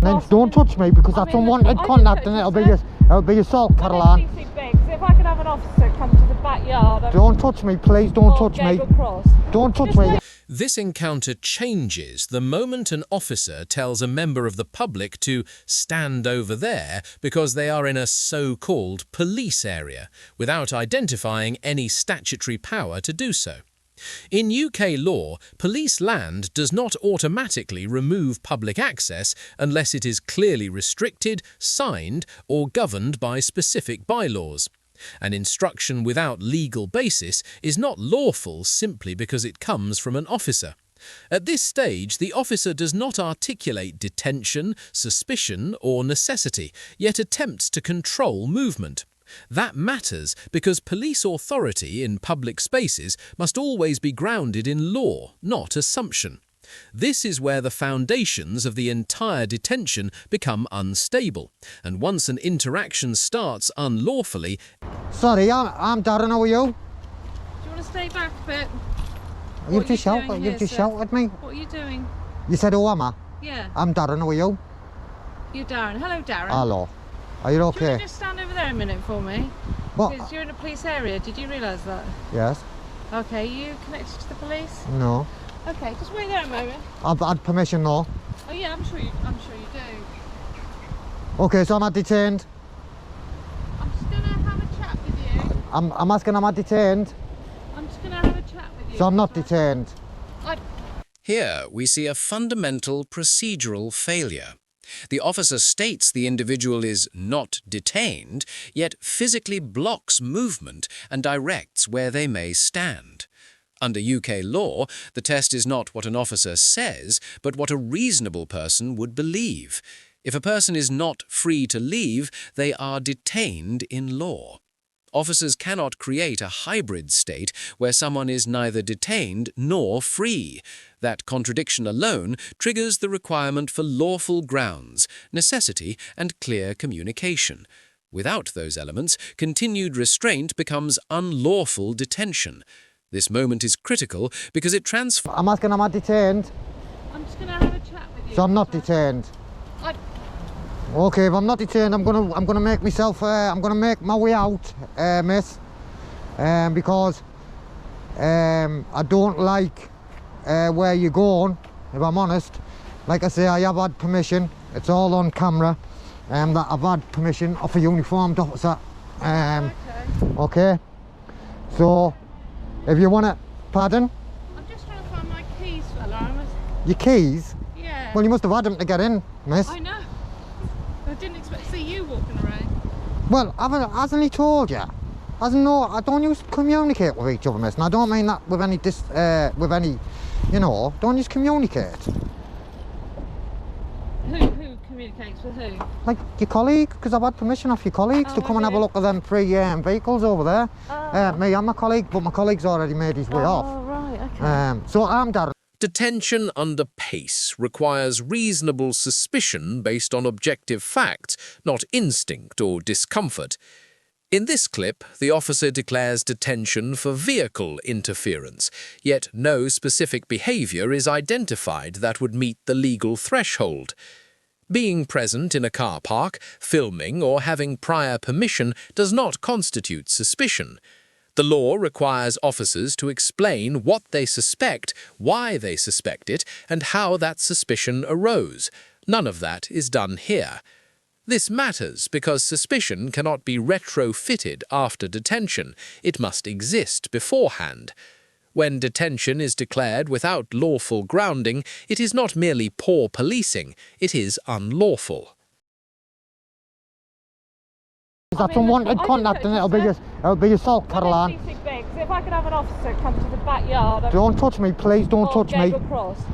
Then don't touch me because that's unwanted contact and it'll be assault, Caroline. If I could have an officer come to the backyard... Don't touch me, please, don't touch me. Don't touch me. This encounter changes the moment an officer tells a member of the public to stand over there because they are in a so-called police area, without identifying any statutory power to do so. In UK law, police land does not automatically remove public access unless it is clearly restricted, signed, or governed by specific bylaws. An instruction without legal basis is not lawful simply because it comes from an officer. At this stage, the officer does not articulate detention, suspicion, or necessity, yet attempts to control movement. That matters because police authority in public spaces must always be grounded in law, not assumption. This is where the foundations of the entire detention become unstable, and once an interaction starts unlawfully... Sorry, I'm Darren, how are you? Do you want to stay back a bit? You've just shouted at me. What are you doing? You said, who am I? Yeah. I'm Darren, how are you? You're Darren. Hello, Darren. Hello. Are you Do you okay? want to just stand over there a minute for me? What? Because you're in a police area. Did you realise that? Yes. Okay, you connected to the police? No. Okay, just wait there a moment. I've had permission, though. Oh yeah, I'm sure you do. Okay, so am I detained? I'm just gonna have a chat with you. I'm asking, am I detained? I'm just gonna have a chat with you. So I'm not detained. Here we see a fundamental procedural failure. The officer states the individual is not detained, yet physically blocks movement and directs where they may stand. Under UK law, the test is not what an officer says, but what a reasonable person would believe. If a person is not free to leave, they are detained in law. Officers cannot create a hybrid state where someone is neither detained nor free. That contradiction alone triggers the requirement for lawful grounds, necessity, and clear communication. Without those elements, continued restraint becomes unlawful detention. This moment is critical because it transforms... I'm asking, am I detained? I'm just gonna have a chat with you. So I'm not detained. Okay, if I'm not detained, I'm gonna make myself. I'm gonna make my way out, miss. Because I don't like where you're going. If I'm honest, like I say, I have had permission. It's all on camera. That I've had permission off a uniformed officer. Okay. So, if you want it, pardon? I'm just trying to find my keys, fella. Your keys? Yeah. Well, you must have had them to get in, miss. I know. I didn't expect to see you walking around. Well, hasn't he told you? Hasn't no? I don't use communicate with each other, miss. And I don't mean that with any, you know. Don't just communicate. Who communicates with who? Like your colleague, because I've had permission off your colleagues to come and have a look at them three vehicles over there. Me and my colleague, but my colleague's already made his way off. Oh, right, okay. So I'm Darren. Detention under pace requires reasonable suspicion based on objective facts, not instinct or discomfort. In this clip, the officer declares detention for vehicle interference, yet no specific behaviour is identified that would meet the legal threshold. Being present in a car park, filming or having prior permission does not constitute suspicion. The law requires officers to explain what they suspect, why they suspect it, and how that suspicion arose. None of that is done here. This matters because suspicion cannot be retrofitted after detention. It must exist beforehand. When detention is declared without lawful grounding, it is not merely poor policing, it is unlawful. That's unwanted contact and it'll be assault, Caroline. If I could have an officer come to the backyard... Don't touch me, please, don't touch me.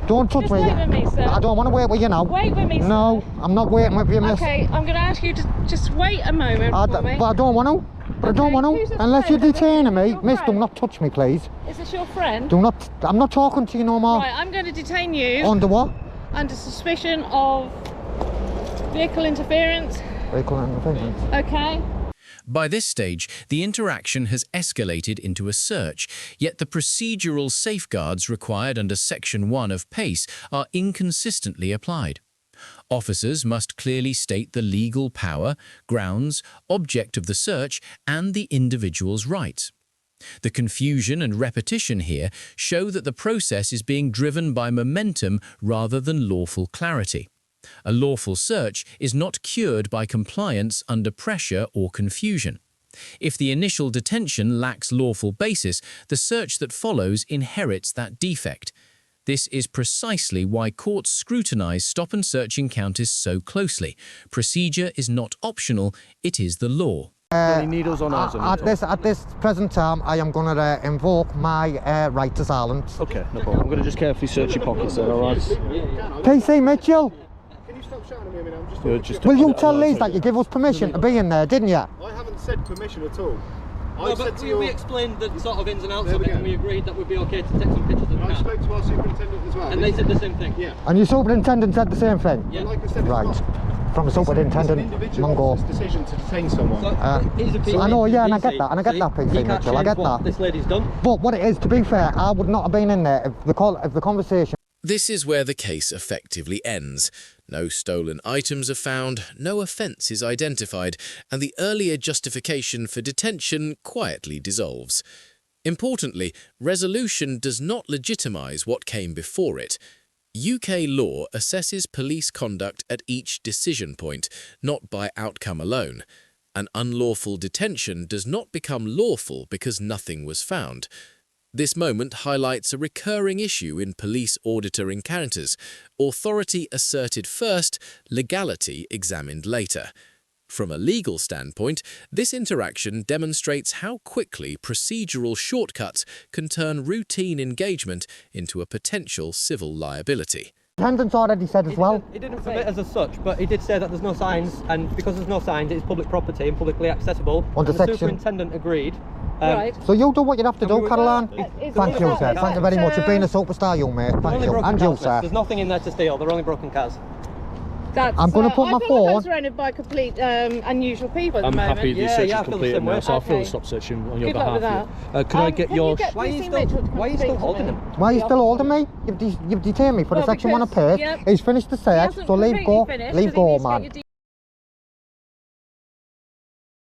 Don't touch me. Just wait with me, sir. I don't want to wait with you now. Wait with me, sir. No, I'm not waiting with you, miss. Okay, I'm going to ask you to just wait a moment for me. But I don't want to. But I don't want to. Unless you're detaining me. Miss, do not touch me, please. Is this your friend? Do not. I'm not talking to you no more. Right, I'm going to detain you. Under what? Under suspicion of vehicle interference. Vehicle interference. Okay. By this stage, the interaction has escalated into a search, yet the procedural safeguards required under Section 1 of PACE are inconsistently applied. Officers must clearly state the legal power, grounds, object of the search, and the individual's rights. The confusion and repetition here show that the process is being driven by momentum rather than lawful clarity. A lawful search is not cured by compliance under pressure or confusion. If the initial detention lacks lawful basis, the search that follows inherits that defect. This is precisely why courts scrutinize stop and search encounters so closely. Procedure is not optional, it is the law. Any needles on ours? At this present time, I am going to invoke my right to silence. Okay, no problem. I'm going to just carefully search your pockets then, alright? PC Mitchell, Can you stop shouting at me? I mean, I'm just will you tell Liz that you give us permission to be in there, didn't you? I haven't said permission at all. No, but we explained the sort of ins and outs of it, and we agreed that we'd be okay to take some pictures of the I car. spoke to our superintendent as well. And they said the same thing. Yeah. And your superintendent said the same thing? Yeah. Like I said, Right. From a superintendent, Mungo. decision to detain someone. So, he's a PC, I know, yeah, and I get PC, that, and I get so that, PC he can't Mitchell, I change get what that. this lady's done. But what it is, to be fair, I would not have been in there if the conversation... This is where the case effectively ends. No stolen items are found, no offence is identified, and the earlier justification for detention quietly dissolves. Importantly, resolution does not legitimise what came before it. UK law assesses police conduct at each decision point, not by outcome alone. An unlawful detention does not become lawful because nothing was found. This moment highlights a recurring issue in police auditor encounters: authority asserted first, legality examined later. From a legal standpoint, this interaction demonstrates how quickly procedural shortcuts can turn routine engagement into a potential civil liability. Attendants already said as well. He didn't submit as such, but he did say that there's no signs, and because there's no signs, it's public property and publicly accessible. Under and the section- superintendent agreed. Right. So you do what you have to do, Caroline. Is Thank you, that- sir. is Thank you that, very much. You've been a superstar, you mate. They're Thank only you. broken And you, cars, sir. There's nothing in there to steal. They're only broken cars. That's, I'm gonna put my I feel phone- like I'm surrounded by complete unusual people at I'm the moment. happy the Yeah, search yeah, I is feel the completed same now, way. so I'll Okay. stop searching on your Good luck behalf. with Can I get Can your... you get Why are you PC still- Mitchell to why are you speak still to holding me? him? Why are you The still officer. holding me? You've detained me for the Well, section 1 of because- pay. yep. He's finished the He search, hasn't so leave completely go. finished, Leave 'cause he go, needs to get man. your